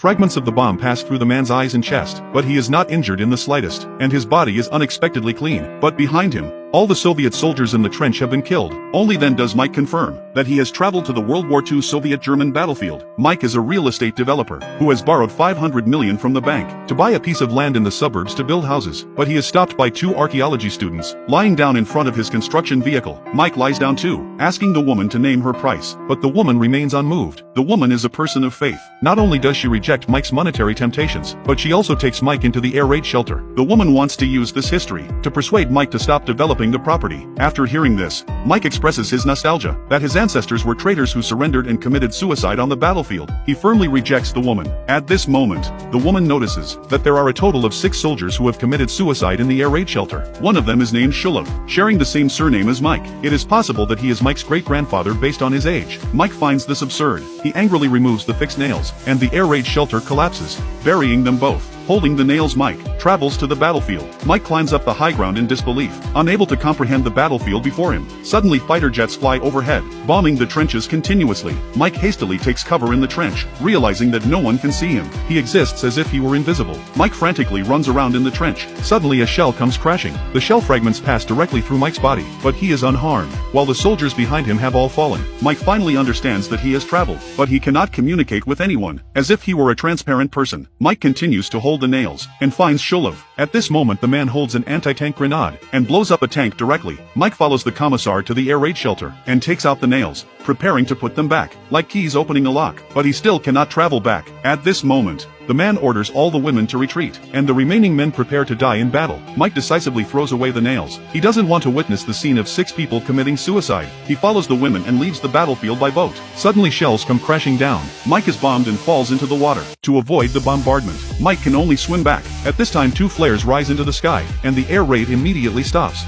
Fragments of the bomb pass through the man's eyes and chest, but he is not injured in the slightest, and his body is unexpectedly clean. But behind him, all the Soviet soldiers in the trench have been killed. Only then does Mike confirm that he has traveled to the World War II Soviet-German battlefield. Mike is a real estate developer who has borrowed $500 million from the bank to buy a piece of land in the suburbs to build houses. But he is stopped by two archaeology students lying down in front of his construction vehicle. Mike lies down too, asking the woman to name her price, but the woman remains unmoved. The woman is a person of faith. Not only does she reject Mike's monetary temptations, but she also takes Mike into the air raid shelter. The woman wants to use this history to persuade Mike to stop developing the property. After hearing this, Mike expresses his nostalgia that his ancestors were traitors who surrendered and committed suicide on the battlefield. He firmly rejects the woman. At this moment, the woman notices that there are a total of 6 soldiers who have committed suicide in the air raid shelter. One of them is named Shulov, sharing the same surname as Mike. It is possible that he is Mike's great-grandfather based on his age. Mike finds this absurd. He angrily removes the fixed nails, and the air raid shelter collapses, burying them both. Holding the nails, Mike travels to the battlefield. Mike climbs up the high ground in disbelief, unable to comprehend the battlefield before him. Suddenly fighter jets fly overhead, bombing the trenches continuously. Mike hastily takes cover in the trench, realizing that no one can see him. He exists as if he were invisible. Mike frantically runs around in the trench. Suddenly a shell comes crashing. The shell fragments pass directly through Mike's body, but he is unharmed. While the soldiers behind him have all fallen, Mike finally understands that he has traveled, but he cannot communicate with anyone. As if he were a transparent person, Mike continues to hold the nails, and finds Shulov. At this moment the man holds an anti-tank grenade, and blows up a tank directly. Mike follows the commissar to the air raid shelter, and takes out the nails, preparing to put them back, like keys opening a lock, but he still cannot travel back. At this moment, the man orders all the women to retreat, and the remaining men prepare to die in battle. Mike decisively throws away the nails. He doesn't want to witness the scene of 6 people committing suicide. He follows the women and leaves the battlefield by boat. Suddenly shells come crashing down. Mike is bombed and falls into the water. To avoid the bombardment, Mike can only swim back. At this time 2 flares rise into the sky, and the air raid immediately stops.